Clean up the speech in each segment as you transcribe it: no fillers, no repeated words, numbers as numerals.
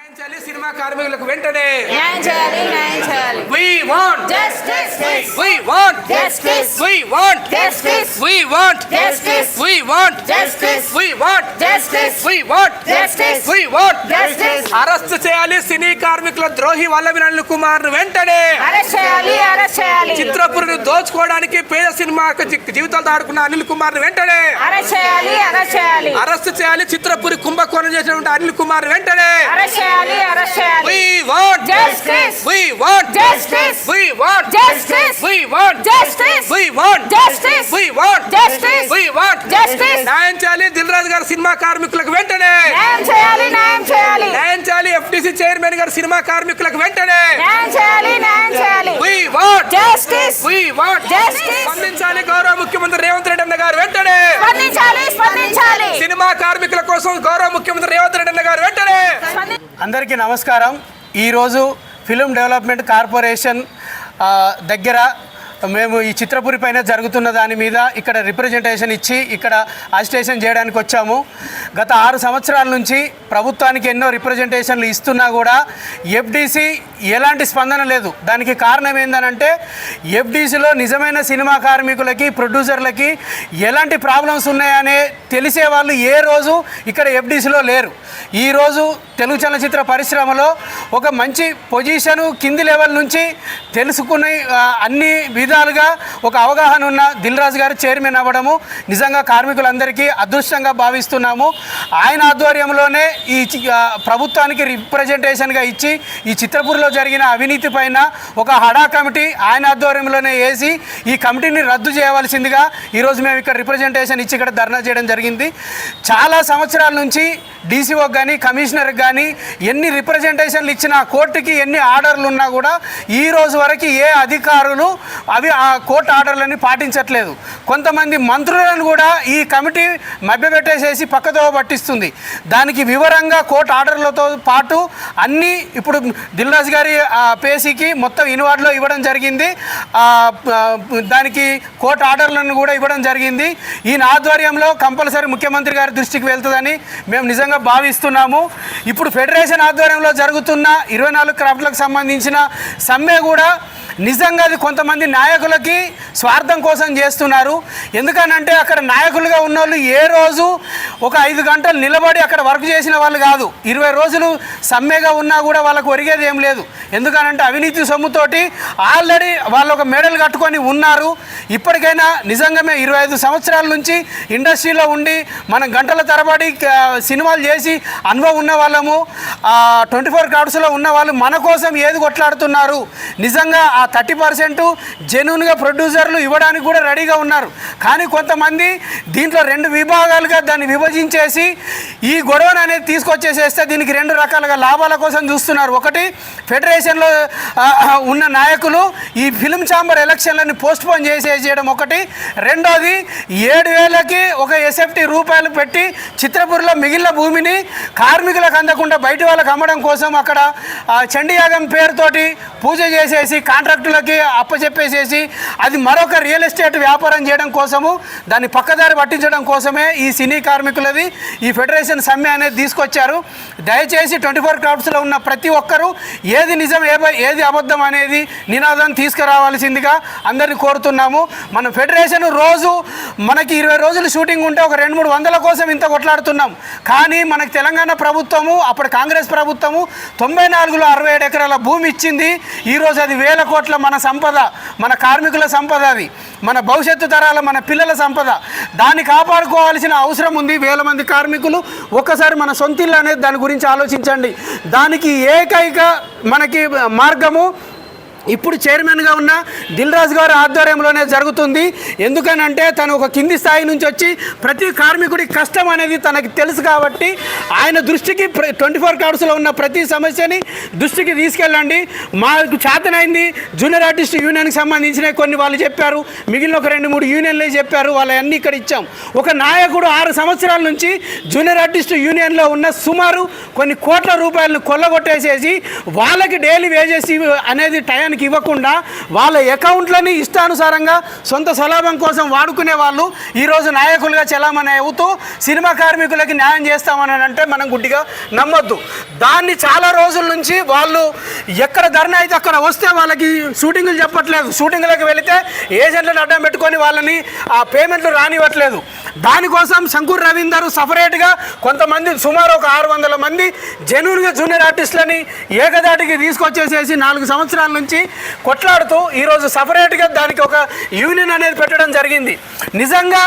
Cinema కార్మికులకు వెంటనే న్యాయం చేయాలి, న్యాయం చేయాలి. We want Justice. We want Justice. We want Justice. We want Justice. We want Justice. We want Justice. We want Justice. We want Justice. Arrest చేయాలి సినీ కార్మికుల ద్రోహి వల్లభనేని అనిల్ కుమార్ వెంటనే అరెస్ట్ చేయాలి, అరెస్ట్ చేయాలి. చిత్రపురిని దోచుకోవడానికి పేద సినిమా జీవితాలతో ఆడుకున్న అనిల్ కుమార్ వెంటనే అరెస్ట్ చేయాలి, అరెస్ట్ చేయాలి. అరెస్ట్ చేయాలి చిత్రపురి కుంభకోణం చేసినటువంటి అనిల్ కుమార్ వెంటనే అరెస్ట్ చేయాలి, అరెస్ట్ చేయాలి. We want Justice. We want Justice. We want Justice. We want Justice. We want Justice. We want Justice. We want Justice. న్యాయం చేయాలి దిల్ రాజు గారి సినిమా కార్మికులకు వెంటనే న్యాయం చేయాలి, న్యాయం చేయాలి. న్యాయం చేయాలి FTC చైర్మన్ గారి సినిమా కార్మికులకు వెంటనే న్యాయం చేయాలి, న్యాయం చేయాలి. We want Justice. We want Justice. స్పందించాలి గౌరవ ముఖ్యమంత్రి రేవంత్ రెడ్డి అన్న గారు వెంటనే స్పందించాలి, స్పందించాలి. సినిమా కార్మికుల కోసం గౌరవ ముఖ్యమంత్రి రేవంత్ రెడ్డి అన్న గారు వెంటనే. అందరికీ నమస్కారం. ఈరోజు ఫిలిం డెవలప్మెంట్ కార్పొరేషన్ దగ్గర మేము ఈ చిత్రపురి పైన జరుగుతున్న దాని మీద ఇక్కడ రిప్రజెంటేషన్ ఇచ్చి ఇక్కడ అజిటేషన్ చేయడానికి వచ్చాము. గత 6 సంవత్సరాల నుంచి ప్రభుత్వానికి ఎన్నో రిప్రజెంటేషన్లు ఇస్తున్నా కూడా FDC ఎలాంటి స్పందన లేదు. దానికి కారణం ఏంటంటే FDCలో నిజమైన సినిమా కార్మికులకి ప్రొడ్యూసర్లకి ఎలాంటి ప్రాబ్లమ్స్ ఉన్నాయనే తెలిసే వాళ్ళు ఏ రోజు ఇక్కడ FDCలో లేరు. ఈరోజు తెలుగు చలనచిత్ర పరిశ్రమలో ఒక మంచి పొజిషను కింది లెవెల్ నుంచి తెలుసుకుని అన్ని విధాలుగా ఒక అవగాహన ఉన్న దిల్ రాజు గారు చైర్మన్ అవ్వడము నిజంగా కార్మికులందరికీ అదృష్టంగా భావిస్తున్నాము. ఆయన ఆధ్వర్యంలోనే ఈ ప్రభుత్వానికి రిప్రజెంటేషన్గా ఇచ్చి ఈ చిత్రపూర్లో జరిగిన అవినీతి పైన ఒక హడా కమిటీ ఆయన ఆధ్వర్యంలోనే వేసి ఈ కమిటీని రద్దు చేయవలసిందిగా ఈరోజు మేము ఇక్కడ రిప్రజెంటేషన్ ఇచ్చి ఇక్కడ ధర్నా చేయడం జరిగింది. చాలా సంవత్సరాల నుంచి డీసీఓకి కానీ కమిషనర్కి కానీ ఎన్ని రిప్రజెంటేషన్లు ఇచ్చినా కోర్టుకి ఎన్ని ఆర్డర్లు ఉన్నా కూడా ఈ రోజు వరకు ఏ అధికారులు ఆ కోర్టు ఆర్డర్లని పాటించట్లేదు. కొంతమంది మంత్రులను కూడా ఈ కమిటీ మభ్యపెట్టేసేసి పక్కదో పట్టిస్తుంది. దానికి వివరంగా కోర్టు ఆర్డర్లతో పాటు అన్నీ ఇప్పుడు దిల్ రాజు గారి పేసీకి మొత్తం ఇన్వార్డ్లో ఇవ్వడం జరిగింది. దానికి కోర్టు ఆర్డర్లను కూడా ఇవ్వడం జరిగింది. ఈయన ఆధ్వర్యంలో కంపల్సరీ ముఖ్యమంత్రి గారి దృష్టికి వెళ్తుందని మేము నిజంగా భావిస్తున్నాము. ఇప్పుడు ఫెడరేషన్ ఆధ్వర్యంలో జరుగుతున్న 24 క్రాఫ్ట్లకు సంబంధించిన సమ్మె కూడా నిజంగా అది కొంతమంది నాయకులకి స్వార్థం కోసం చేస్తున్నారు. ఎందుకనంటే అక్కడ నాయకులుగా ఉన్నోళ్ళు ఏ రోజు ఒక 5 గంటలు నిలబడి అక్కడ వర్క్ చేసిన వాళ్ళు కాదు. 20 రోజులు సమ్మెగా ఉన్నా కూడా వాళ్ళకు ఒరిగేది ఏం లేదు. ఎందుకనంటే అవినీతి సొమ్ముతోటి ఆల్రెడీ వాళ్ళు ఒక మెడల్ కట్టుకొని ఉన్నారు. ఇప్పటికైనా నిజంగా మేము 25 సంవత్సరాల నుంచి ఇండస్ట్రీలో ఉండి మనం గంటల తరబడి సినిమాలు చేసి అనుభవం ఉన్న వాళ్ళము 24 క్రాఫ్ట్స్లో ఉన్న వాళ్ళు మన కోసం ఏది కొట్లాడుతున్నారు. నిజంగా ఆ 30% జెన్యూన్గా ప్రొడ్యూసర్లు ఇవ్వడానికి కూడా రెడీగా ఉన్నారు. కానీ కొంతమంది దీంట్లో 2 విభాగాలుగా దాన్ని విభజించేసి ఈ గొడవను అనేది తీసుకొచ్చేసేస్తే దీనికి 2 రకాలుగా లాభాల కోసం చూస్తున్నారు. ఒకటి ఫెడరేషన్లో ఉన్న నాయకులు ఈ ఫిల్మ్ ఛాంబర్ ఎలక్షన్లని పోస్ట్పోన్ చేసేయడం ఒకటి. రెండోది 7,000కి ఒక SFT రూపాయలు పెట్టి చిత్రపూర్లో మిగిలిన భూమిని కార్మికులకు అందకుండా బయట వాళ్ళకి అమ్మడం కోసం అక్కడ చండీయాగం పేరుతోటి పూజ చేసేసి కాంట్రాక్టులకి అప్పచెప్పేసేసి అది మరొక రియల్ ఎస్టేట్ వ్యాపారం చేయడం కోసము దాన్ని పక్కదారి పట్టించడం కోసమే ఈ సినీ కార్మికులది ఈ ఫెడరేషన్ సమ్మె అనేది తీసుకొచ్చారు. దయచేసి 24 క్రాఫ్ట్స్లో ఉన్న ప్రతి ఒక్కరూ ఏది నిజం ఏది అబద్ధం అనేది నినాదం తీసుకురావాల్సిందిగా అందరినీ కోరుతున్నాము. మన ఫెడరేషన్ రోజు మనకి 20 రోజులు షూటింగ్ ఉంటే ఒక 200-300 కోసం ఇంత కొట్లాడుతున్నాం. కానీ మనకు తెలంగాణ ప్రభుత్వము అప్పుడు కాంగ్రెస్ ప్రభుత్వము 94లో 67 ఎకరాల భూమి ఇచ్చింది. ఈరోజు అది 1000 కోట్ల మన సంపద, మన కార్మికుల సంపద, అది మన భవిష్యత్తు తరాల మన పిల్లల సంపద. దాన్ని కాపాడుకోవాల్సిన అవసరం ఉంది. 1000 మంది కార్మికులు. ఒక్కసారి మన సొంతిల్లు అనేది దాని గురించి ఆలోచించండి. దానికి ఏకైక మనకి మార్గము ఇప్పుడు చైర్మన్గా ఉన్న దిల్ రాజు గారి ఆధ్వర్యంలోనే జరుగుతుంది. ఎందుకనంటే తను ఒక కింది స్థాయి నుంచి వచ్చి ప్రతి కార్మికుడి కష్టం అనేది తనకి తెలుసు కాబట్టి ఆయన దృష్టికి 24 క్రాఫ్ట్స్లో ఉన్న ప్రతి సమస్యని దృష్టికి తీసుకెళ్ళండి. మాకు చేతనైంది జూనియర్ ఆర్టిస్ట్ యూనియన్కి సంబంధించిన కొన్ని వాళ్ళు చెప్పారు, మిగిలిన ఒక 2-3 యూనియన్లే చెప్పారు. వాళ్ళన్నీ ఇక్కడ ఇచ్చాం. ఒక నాయకుడు 6 సంవత్సరాల నుంచి జూనియర్ ఆర్టిస్ట్ యూనియన్లో ఉన్న సుమారు కొన్ని కోట్ల రూపాయలను కొల్లగొట్టేసేసి వాళ్ళకి డైలీ వేజెస్ అనేది టైం సమయానికి ఇవ్వకుండా వాళ్ళ అకౌంట్లని ఇష్టానుసారంగా సొంత స్వలాభం కోసం వాడుకునే వాళ్ళు ఈరోజు నాయకులుగా చలామణి అవుతూ సినిమా కార్మికులకి న్యాయం చేస్తామని అంటే మనం గుడ్డిగా నమ్మొద్దు. దాన్ని చాలా రోజుల నుంచి వాళ్ళు ఎక్కడ ధర్నా అయితే అక్కడ వస్తే వాళ్ళకి షూటింగ్లు చెప్పట్లేదు, షూటింగ్లకు వెళితే ఏజెంట్లను అడ్డం పెట్టుకొని వాళ్ళని ఆ పేమెంట్లు రానివ్వట్లేదు. దానికోసం శంకూర్ రవీందర్ సపరేట్గా కొంతమంది సుమారు ఒక 600 మంది జెన్యూన్గా జూనియర్ ఆర్టిస్టులని ఏకదాటికి తీసుకొచ్చేసేసి 4 సంవత్సరాల నుంచి కొట్లాడుతూ ఈరోజు సపరేట్గా దానికి ఒక యూనియన్ అనేది పెట్టడం జరిగింది. నిజంగా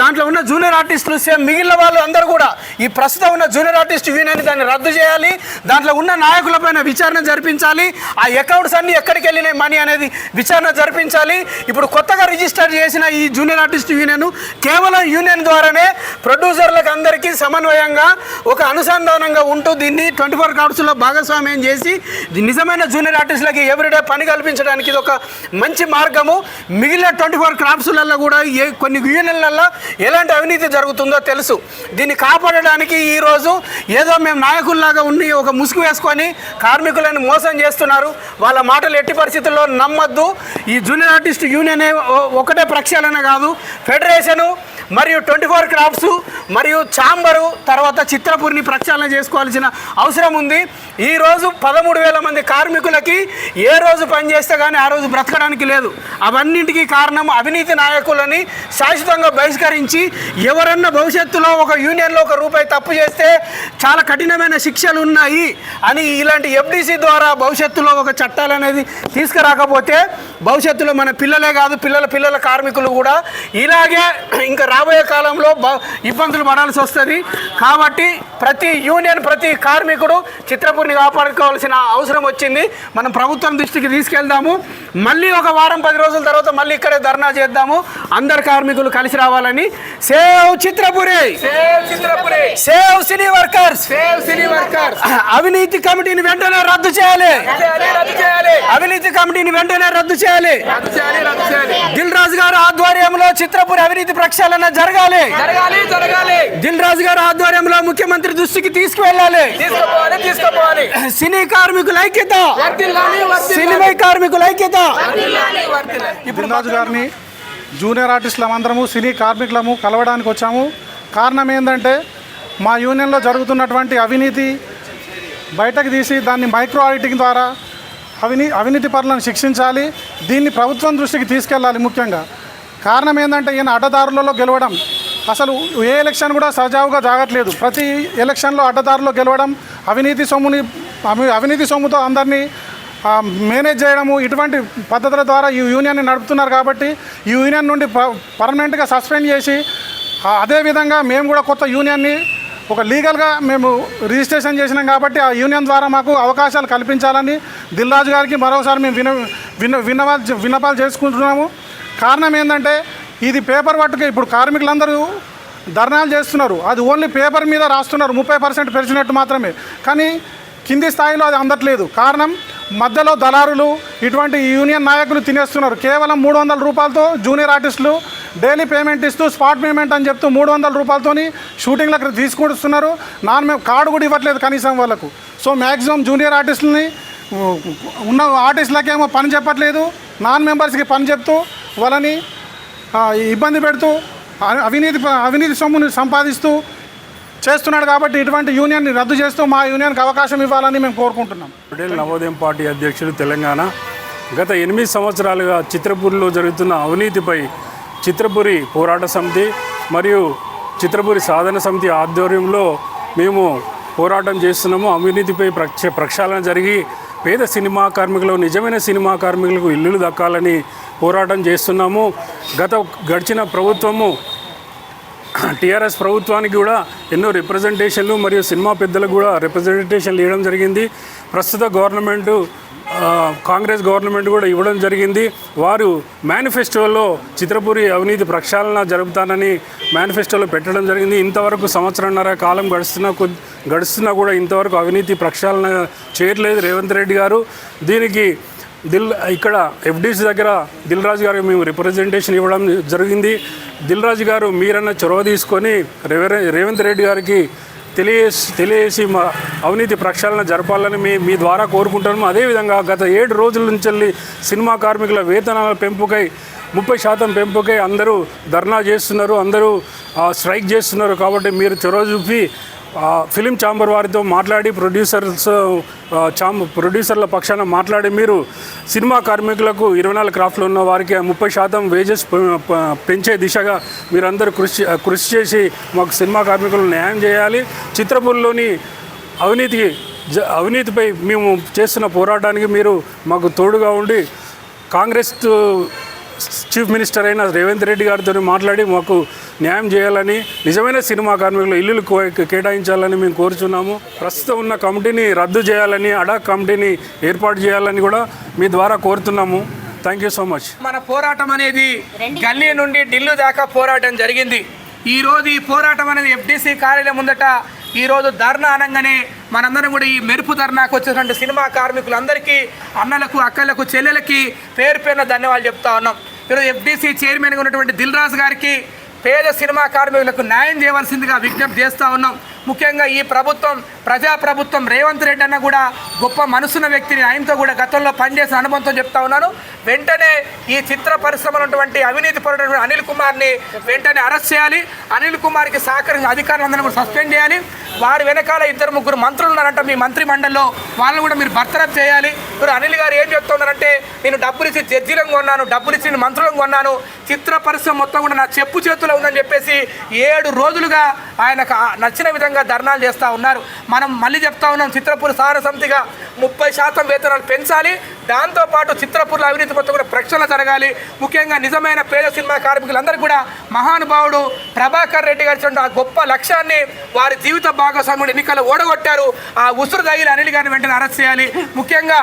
దాంట్లో ఉన్న జూనియర్ ఆర్టిస్టులు సేమ్ మిగిలిన వాళ్ళు అందరూ కూడా ఈ ప్రస్తుతం ఉన్న జూనియర్ ఆర్టిస్ట్ యూనియన్ దాన్ని రద్దు చేయాలి, దాంట్లో ఉన్న నాయకులపైన విచారణ జరిపించాలి, ఆ అకౌంట్స్ అన్ని ఎక్కడికి వెళ్ళినాయి మనీ అనేది విచారణ జరిపించాలి. ఇప్పుడు కొత్తగా రిజిస్టర్ చేసిన ఈ జూనియర్ ఆర్టిస్ట్ యూనియన్ కేవలం యూనియన్ ద్వారానే ప్రొడ్యూసర్లకు అందరికీ సమన్వయంగా ఒక అనుసంధానంగా ఉంటూ దీన్ని 24 క్రాఫ్ట్స్లో భాగస్వామ్యం చేసి నిజమైన జూనియర్ ఆర్టిస్టులకి ఎవ్రీడే పని కల్పించడానికి ఇది ఒక మంచి మార్గము. మిగిలిన 24 క్రాఫ్ట్స్లలో కూడా కొన్ని యూనియన్లలో ఎలాంటి అవినీతి జరుగుతుందో తెలుసు. దీన్ని కాపాడడానికి ఈరోజు ఏదో మేము నాయకుల్లాగా ఉండి ఒక ముసుగు వేసుకొని కార్మికులను మోసం చేస్తున్నారు. వాళ్ళ మాటలు ఎట్టి పరిస్థితుల్లో నమ్మద్దు. ఈ జూనియర్ ఆర్టిస్ట్ యూనియన్ ఒకటే ప్రక్షాళన కాదు, ఫెడరేషను మరియు 24 క్రాఫ్ట్స్ మరియు ఛాంబరు తర్వాత చిత్రపూర్ని ప్రక్షాళన చేసుకోవాల్సిన అవసరం ఉంది. ఈరోజు 13,000 మంది కార్మికులకి ఏ రోజు పనిచేస్తే కానీ ఆ రోజు బ్రతకడానికి లేదు. అవన్నింటికీ కారణం అవినీతి నాయకులని శాశ్వతంగా బహిష్కరించి ఎవరన్నా భవిష్యత్తులో ఒక యూనియన్లో ₹1 తప్పు చేస్తే చాలా కఠినమైన శిక్షలు ఉన్నాయి అని ఇలాంటి ఎఫ్డిసి ద్వారా భవిష్యత్తులో ఒక చట్టాలు అనేది తీసుకురాకపోతే భవిష్యత్తులో మన పిల్లలే కాదు పిల్లల కార్మికులు కూడా ఇలాగే ఇంకా రాబోయే కాలంలో ఇబ్బందులు పడాల్సి వస్తుంది. కాబట్టి ప్రతి యూనియన్ ప్రతి కార్మికుడు చిత్రపూర్ని కాపాడుకోవాల్సిన అవసరం వచ్చింది. మనం ప్రభుత్వం దృష్టికి తీసుకెళ్దాము. మళ్ళీ ఒక వారం 10 రోజుల తర్వాత మళ్ళీ ఇక్కడే ధర్నా చేద్దాము. అందరు కార్మికులు కలిసి రావాలని. సేవ్ చిత్రపురి, సేవ్ సినీ వర్కర్స్, అవినీతి కమిటీని వెంటనే రద్దు చేయాలి, అవినీతి కమిటీని వెంటనే రద్దు చేయాలి. దిల్ రాజు గారు ఆధ్వర్యంలో చిత్రపూరి అవినీతి ప్రక్షాళన జరగాలి. దిల్ రాజు గారు ఆధ్వర్యంలో ముఖ్యమంత్రి దృష్టికి తీసుకువెళ్ళాలి. సినీ కార్మికుల ఐక్యత, సినిమా కార్మికుల ఐక్యత. ఇప్పుడు రాజు గారిని జూనియర్ ఆర్టిస్టులం అందరము సినీ కార్మికులము కలవడానికి వచ్చాము. కారణం ఏంటంటే మా యూనియన్లో జరుగుతున్నటువంటి అవినీతి బయటకు తీసి దాన్ని మైక్రో ఆడిటింగ్ ద్వారా అవినీతి పరులను శిక్షించాలి. దీన్ని ప్రభుత్వం దృష్టికి తీసుకెళ్ళాలి. ముఖ్యంగా కారణం ఏంటంటే ఈయన అడ్డదారులలో గెలవడం, అసలు ఏ ఎలక్షన్ కూడా సజావుగా జాగట్లేదు. ప్రతి ఎలక్షన్లో అడ్డదారులో గెలవడం, అవినీతి సొమ్ముతో అందరినీ మేనేజ్ చేయడము, ఇటువంటి పద్ధతుల ద్వారా ఈ యూనియన్ని నడుపుతున్నారు. కాబట్టి ఈ యూనియన్ నుండి పర్మనెంట్గా సస్పెండ్ చేసి అదేవిధంగా మేము కూడా కొత్త యూనియన్ని ఒక లీగల్గా మేము రిజిస్ట్రేషన్ చేసినాం. కాబట్టి ఆ యూనియన్ ద్వారా మాకు అవకాశాలు కల్పించాలని దిల్ రాజు గారికి మరోసారి మేము విన్నపాలు చేసుకుంటున్నాము. కారణం ఏంటంటే ఇది పేపర్ వర్క్కి ఇప్పుడు కార్మికులందరూ ధర్నాలు చేస్తున్నారు. అది ఓన్లీ పేపర్ మీద రాస్తున్నారు, 30% పెంచినట్టు మాత్రమే. కానీ కింది స్థాయిలో అది అందట్లేదు. కారణం మధ్యలో దళారులు ఇటువంటి యూనియన్ నాయకులు తినేస్తున్నారు. కేవలం ₹300 జూనియర్ ఆర్టిస్టులు డైలీ పేమెంట్ ఇస్తూ స్పాట్ పేమెంట్ అని చెప్తూ ₹300 షూటింగ్లకు తీసుకొస్తున్నారు. కార్డు కూడా ఇవ్వట్లేదు కనీసం వాళ్ళకు. సో మ్యాక్సిమం జూనియర్ ఆర్టిస్టులని ఉన్న ఆర్టిస్టులకేమో పని చెప్పట్లేదు, నాన్ మెంబర్స్కి పని చెప్తూ వాళ్ళని ఇబ్బంది పెడుతూ అవినీతి సొమ్ముని సంపాదిస్తూ చేస్తున్నాడు. కాబట్టి ఇటువంటి యూనియన్ని రద్దు చేస్తూ మా యూనియన్కి అవకాశం ఇవ్వాలని మేము కోరుకుంటున్నాం. పటేల్ నవోదయం పార్టీ అధ్యక్షుడు తెలంగాణ. గత 8 సంవత్సరాలుగా చిత్రపూరిలో జరుగుతున్న అవినీతిపై చిత్రపూరి పోరాట సమితి మరియు చిత్రపూరి సాధన సమితి ఆధ్వర్యంలో మేము పోరాటం చేస్తున్నాము. అవినీతిపై ప్రక్షాళన జరిగి పేద సినిమా కార్మికులు, నిజమైన సినిమా కార్మికులకు ఇల్లులు దక్కాలని పోరాటం చేస్తున్నాము. గడిచిన ప్రభుత్వము టీఆర్ఎస్ ప్రభుత్వానికి కూడా ఎన్నో రిప్రజెంటేషన్లు మరియు సినిమా పెద్దలకు కూడా రిప్రజెంటేషన్లు ఇవ్వడం జరిగింది. ప్రస్తుత గవర్నమెంటు కాంగ్రెస్ గవర్నమెంట్ కూడా ఇవ్వడం జరిగింది. వారు మేనిఫెస్టోలో చిత్రపూరి అవినీతి ప్రక్షాళన జరుపుతానని మేనిఫెస్టోలో పెట్టడం జరిగింది. ఇంతవరకు 1.5 కాలం గడుస్తున్నా కూడా ఇంతవరకు అవినీతి ప్రక్షాళన చేయట్లేదు రేవంత్ రెడ్డి గారు. దీనికి ఇక్కడ ఎఫ్డీసీ దగ్గర దిల్ రాజు గారికి మేము రిప్రజెంటేషన్ ఇవ్వడం జరిగింది. దిల్ రాజు గారు మీరన్న చొరవ తీసుకొని రేవంత్ రెడ్డి గారికి తెలియజేసి మా అవినీతి ప్రక్షాళన జరపాలని మీ ద్వారా కోరుకుంటున్నాము. అదేవిధంగా గత 7 రోజుల నుంచి సినిమా కార్మికుల వేతనాల పెంపుకై 30% పెంపుకై అందరూ ధర్నా చేస్తున్నారు, అందరూ స్ట్రైక్ చేస్తున్నారు. కాబట్టి మీరు చొరవ చూపి ఫిలిం ఛాంబర్ వారితో మాట్లాడి ప్రొడ్యూసర్ల పక్షాన మాట్లాడి మీరు సినిమా కార్మికులకు 24 క్రాఫ్ట్లు ఉన్న వారికి 30% వేజెస్ పెంచే దిశగా మీరందరూ కృషి చేసి మాకు సినిమా కార్మికులను న్యాయం చేయాలి. చిత్రపూర్లోని అవినీతిపై మేము చేస్తున్న పోరాటానికి మీరు మాకు తోడుగా ఉండి కాంగ్రెస్ చీఫ్ మినిస్టర్ అయిన రేవంత్ రెడ్డి గారితో మాట్లాడి మాకు న్యాయం చేయాలని, నిజమైన సినిమా కార్మికులు ఇల్లులు కేటాయించాలని మేము కోరుచున్నాము. ప్రస్తుతం ఉన్న కమిటీని రద్దు చేయాలని, అడాక్ కమిటీని ఏర్పాటు చేయాలని కూడా మీ ద్వారా కోరుతున్నాము. Thank you so much. మన పోరాటం అనేది గల్లీ నుండి ఢిల్లీ దాకా పోరాటం జరిగింది. ఈరోజు ఈ పోరాటం అనేది ఎఫ్డీసీ కార్యాలయం ముందట ఈరోజు ధర్నా అనగానే మనందరం కూడా ఈ మెరుపు ధర్నాకు వచ్చేటువంటి సినిమా కార్మికులందరికీ, అన్నలకు, అక్కలకు, చెల్లెలకి పేరు పేరున ధన్యవాదాలు చెప్తా ఉన్నాం. ఈరోజు ఎఫ్డీసీ చైర్మన్గా ఉన్నటువంటి దిల్ రాజు గారికి పేద సినిమా కార్మికులకు న్యాయం చేయవలసిందిగా విజ్ఞప్తి చేస్తూ ఉన్నాం. ముఖ్యంగా ఈ ప్రభుత్వం ప్రజాప్రభుత్వం రేవంత్ రెడ్డి అన్న కూడా గొప్ప మనసున్న వ్యక్తిని, ఆయనతో కూడా గతంలో పనిచేసిన అనుభవంతో చెప్తా ఉన్నాను. వెంటనే ఈ చిత్ర పరిశ్రమలో ఉన్నటువంటి అవినీతి పరుడైన అనిల్ కుమార్ని వెంటనే అరెస్ట్ చేయాలి. అనిల్ కుమార్కి సహకరించిన అధికారులందరినీ కూడా సస్పెండ్ చేయాలి. వారి వెనకాల 2-3 మంత్రులు ఉన్నారంట మీ మంత్రి మండలిలో, వాళ్ళని కూడా మీరు బర్తరఫ్ చేయాలి. ఇప్పుడు అనిల్ గారు ఏం చెప్తున్నారంటే, నేను డబ్బులు ఇచ్చి జడ్జీలను కొన్నాను, డబ్బులు ఇచ్చి మంత్రులను కొన్నాను, చిత్ర పరిశ్రమ మొత్తం కూడా నా చెప్పు చేతుల్లో ఉందని చెప్పేసి 7 రోజులుగా ఆయనకు నచ్చిన విధంగా ధర్నాలు చేస్తూ ఉన్నారు. మనం మళ్ళీ చెప్తా ఉన్నాం, చిత్రపూర్ సాధన సమితిగా 30% వేతనాలు పెంచాలి. దాంతోపాటు చిత్రపూర్లో అవినీతి మొత్తం కూడా ప్రక్షాళన జరగాలి. ముఖ్యంగా నిజమైన పేద సినిమా కార్మికులందరూ కూడా మహానుభావుడు ప్రభాకర్ రెడ్డి గారి ఆ గొప్ప లక్ష్యాన్ని వారి జీవిత భాగస్వామ్యుడు ఎన్నికల్లో ఓడగొట్టారు. ఆ ఉసురు తగిలి అనిల్ గారిని వెంటనే అరెస్ట్ చేయాలి. ముఖ్యంగా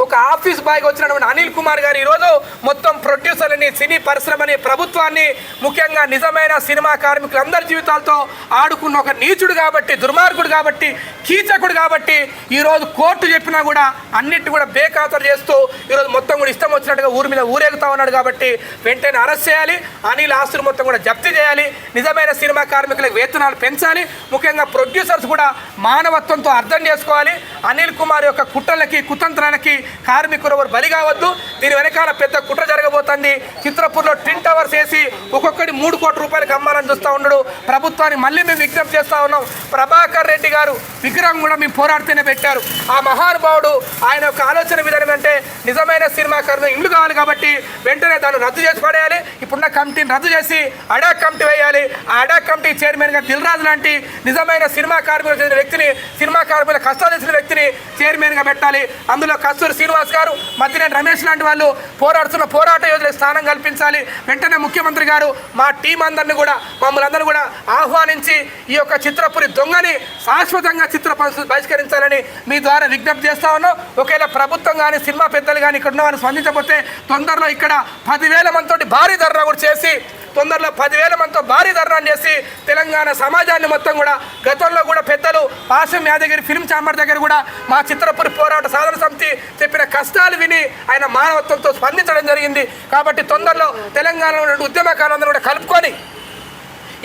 ఒక ఆఫీస్ బాయ్గా వచ్చినటువంటి అనిల్ కుమార్ గారు ఈరోజు మొత్తం ప్రొడ్యూసర్లని, సినీ పరిశ్రమని, ప్రభుత్వాన్ని, ముఖ్యంగా నిజమైన సినిమా కార్మికులందరి జీవితాలతో ఆడుకున్న ఒక నీచుడు కాబట్టి, దుర్మార్గుడు కాబట్టి, కీచకుడు కాబట్టి ఈరోజు కోర్టు చెప్పినా కూడా అన్నిటిని కూడా బేఖాతరు చేస్తూ ఈరోజు మొత్తం కూడా ఇష్టం వచ్చినట్టుగా ఊరి మీద ఊరేగుతా ఉన్నాడు. కాబట్టి వెంటనే అరెస్ట్ చేయాలి. అనిల్ ఆస్తులు మొత్తం కూడా జప్తీ చేయాలి. నిజమైన సినిమా కార్మికులకు వేతనాలు పెంచాలి. ముఖ్యంగా ప్రొడ్యూసర్స్ కూడా మానవత్వంతో అర్థం చేసుకోవాలి. అనిల్ కుమార్ యొక్క కుట్రలకి, కుతంత్రాలకి కార్మికులు ఎవరు బలి కావద్దు. దీని వెనకాల పెద్ద కుట్ర జరగబోతుంది. చిత్రపూర్లో ట్విన్ టవర్స్ వేసి ఒక్కొక్కటి 3 కోట్ల రూపాయలకు అమ్మాలని చూస్తూ ఉన్నాడు. ప్రభుత్వాన్ని మళ్ళీ మేము విజ్ఞప్తి చేస్తూ ఉన్నాం. ప్రభాకర్ రెడ్డి గారు విగ్రహం కూడా మేము పోరాడుతూనే పెట్టారు. ఆ మహానుభావుడు ఆయన యొక్క ఆలోచన విధానం అంటే నిజమైన సినిమా కార్మికులు ఇల్లు కావాలి కాబట్టి వెంటనే దాన్ని రద్దు చేసి పడేయాలి. ఇప్పుడున్న కమిటీని రద్దు చేసి అడాక్ కమిటీ వేయాలి. ఆ అడాక్ కమిటీ చైర్మన్గా దిల్ రాజు లాంటి నిజమైన సినిమా కార్మికులు చెందిన వ్యక్తిని, సినిమా కార్మికుల కష్టాలు తెచ్చిన వ్యక్తిని చైర్మన్గా పెట్టాలి. అందులో కస్తూరి శ్రీనివాస్ గారు, మద్దినేని రమేష్ లాంటి వాళ్ళు పోరాడుతున్న పోరాట యోధులకు స్థానం కల్పించాలి. వెంటనే ముఖ్యమంత్రి గారు మా టీం అందరినీ కూడా, మమ్మల్ని అందరూ కూడా ఆహ్వానించి ఈ యొక్క చిత్రపురి దొంగని శాశ్వతంగా చిత్ర బహిష్కరించాలని మీ ద్వారా విజ్ఞప్తి చేస్తా ఉన్నాం. ఒకవేళ ప్రభుత్వం కానీ, సినిమా పెద్దలు కానీ ఇక్కడ ఉన్న వాళ్ళు స్పందించకపోతే తొందరలో ఇక్కడ 10,000 మందితో భారీ ధర్నా కూడా చేసి, తొందరలో 10,000 మందితో భారీ ధర్నా చేసి తెలంగాణ సమాజాన్ని మొత్తం కూడా, గతంలో కూడా పెద్దలు పాశం యాదగిరి ఫిలిం ఛాంబర్ దగ్గర కూడా మా చిత్రపురి పోరాట సాధన సమితి చెప్పిన కష్టాలు విని ఆయన మానవత్వంతో స్పందించడం జరిగింది. కాబట్టి తొందరలో తెలంగాణలో ఉద్యమకారులందరూ కూడా కలుపుకొని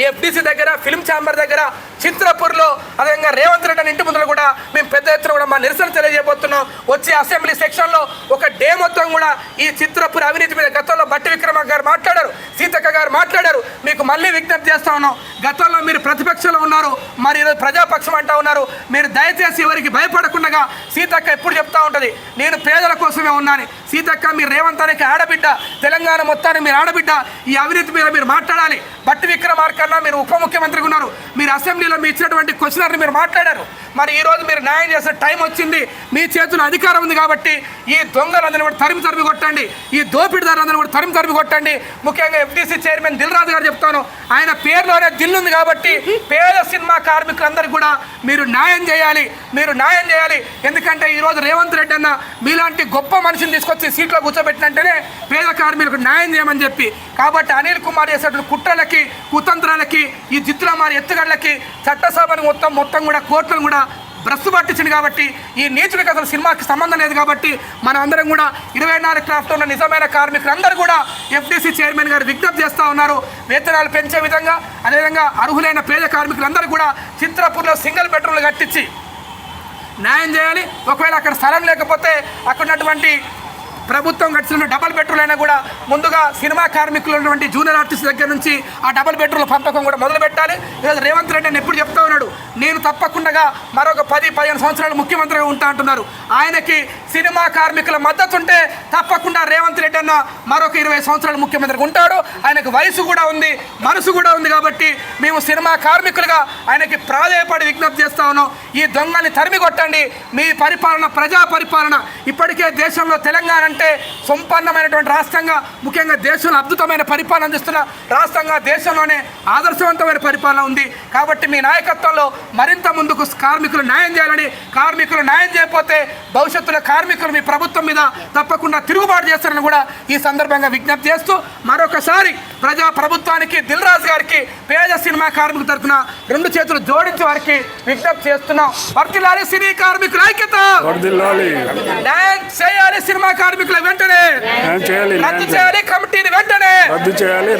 ఎఫ్డీసీ దగ్గర, ఫిలిం ఛాంబర్ దగ్గర, చిత్రపూర్లో, అదేవిధంగా రేవంత్ రెడ్డి ఇంటి ముందు కూడా మేము పెద్ద ఎత్తున కూడా మా నిరసన తెలియజేయబోతున్నాం. వచ్చే అసెంబ్లీ సెక్షన్లో ఒక డే మొత్తం కూడా ఈ చిత్రపూర్ అవినీతి మీద గతంలో బట్టి విక్రమ గారు మాట్లాడారు, సీతక్క గారు మాట్లాడారు. మీకు మళ్ళీ విజ్ఞప్తి చేస్తా ఉన్నాం. గతంలో మీరు ప్రతిపక్షంలో ఉన్నారు, మరి ఈరోజు ప్రజాపక్షం అంటా ఉన్నారు. మీరు దయచేసి ఎవరికి భయపడకుండా, సీతక్క ఎప్పుడు చెప్తా ఉంటుంది, నేను పేదల కోసమే ఉన్నాను. సీతక్క మీరు రేవంత్ అనే ఆడబిడ్డ, తెలంగాణ మొత్తాన్ని మీరు ఆడబిడ్డ. ఈ అవినీతి మీద మీరు మాట్లాడాలి. బట్టి విక్రమార్క కన్నా మీరు ఉప ముఖ్యమంత్రిగా ఉన్నారు. మీరు అసెంబ్లీలో మీ ఇచ్చినటువంటి క్వశ్చనర్ని మీరు మాట్లాడారు. మరి ఈరోజు మీరు న్యాయం చేసే టైం వచ్చింది. మీ చేతుల్లో అధికారం ఉంది కాబట్టి ఈ దొంగలందరినీ కూడా తరిమి కొట్టండి. ఈ దోపిడిదారులందరినీ కూడా తరిమి కొట్టండి. ముఖ్యంగా ఎఫ్డీసీ చైర్మన్ దిల్ రాజు గారు చెప్తాను, ఆయన పేరులోనే దిల్ ఉంది కాబట్టి పేద సినిమా కార్మికులందరికీ కూడా మీరు న్యాయం చేయాలి. ఎందుకంటే ఈరోజు రేవంత్ రెడ్డి అన్న మీలాంటి గొప్ప మనిషిని తీసుకొచ్చి సీట్లో కూర్చోబెట్టినంటేనే పేద కార్మికులకు న్యాయం చేయమని చెప్పి. కాబట్టి అనిల్ కుమార్ చేసేటువంటి కుట్రలకి, కుతంత్రాలకి, ఈ జిత్తుల మారి ఎత్తుగడలకి చట్టసభను మొత్తం కూడా కోర్టులను కూడా భ్రష్టు పట్టించింది కాబట్టి ఈ నీచుడికి అసలు సినిమాకి సంబంధం లేదు కాబట్టి మనం అందరం కూడా 24 క్రాఫ్ట్ ఉన్న నిజమైన కార్మికులందరూ కూడా ఎఫ్డీసీ చైర్మన్ గారు విజ్ఞప్తి చేస్తూ ఉన్నారు. వేతనాలు పెంచే విధంగా, అదేవిధంగా అర్హులైన పేద కార్మికులందరూ కూడా చిత్రపూర్లో సింగిల్ బెడ్రూమ్లు కట్టించి న్యాయం చేయాలి. ఒకవేళ అక్కడ స్థలం లేకపోతే అక్కడ ఉన్నటువంటి ప్రభుత్వం కట్టిన డబల్ బెడ్రూమ్ అయినా కూడా ముందుగా సినిమా కార్మికులు ఉన్నటువంటి జూనియర్ ఆర్టిస్ట్ దగ్గర నుంచి ఆ డబల్ బెడ్రూమ్ల పంపకం కూడా మొదలు పెట్టాలి. ఈరోజు రేవంత్ రెడ్డి ఎప్పుడు చెప్తా ఉన్నాడు, నేను తప్పకుండా మరొక 10-15 సంవత్సరాలు ముఖ్యమంత్రిగా ఉంటా అంటున్నారు. ఆయనకి సినిమా కార్మికుల మద్దతు ఉంటే తప్పకుండా రేవంత్ రెడ్డి అన్న మరొక 20 సంవత్సరాలు ముఖ్యమంత్రిగా ఉంటాడు. ఆయనకు వయసు కూడా ఉంది, మనసు కూడా ఉంది కాబట్టి మేము సినిమా కార్మికులుగా ఆయనకి ప్రాధేయపడి విజ్ఞప్తి చేస్తా ఉన్నాం. ఈ దొంగని తరిమి కొట్టండి. మీ పరిపాలన ప్రజా పరిపాలన. ఇప్పటికే దేశంలో తెలంగాణ అంటే సంపన్నమైనటువంటి రాష్ట్రంగా, ముఖ్యంగా దేశంలో అద్భుతమైన పరిపాలన అందిస్తున్న రాష్ట్రంగా, దేశంలోనే ఆదర్శవంతమైన పరిపాలన ఉంది. కాబట్టి మీ నాయకత్వంలో మరింత ముందుకు కార్మికులు న్యాయం చేయాలని, కార్మికులు న్యాయం చేయకపోతే భవిష్యత్తులో కార్మికులు మీ ప్రభుత్వం మీద తప్పకుండా తిరుగుబాటు చేస్తారని కూడా ఈ సందర్భంగా విజ్ఞప్తి చేస్తూ మరొకసారి ప్రజా ప్రభుత్వానికి, దిల్ రాజు గారికి, పేద సినిమా కార్మికుల తరఫున 2 చేతులు జోడించి వారికి విజ్ఞప్తి చేస్తున్నాం. వర్ధిల్లాలి సినీ కార్మికుల ఐక్యత, న్యాయం చేయాలి సినిమా కార్మికుల వెంటనే, రద్దు చేయాలి కమిటీని వెంటనే, రద్దు చేయాలి.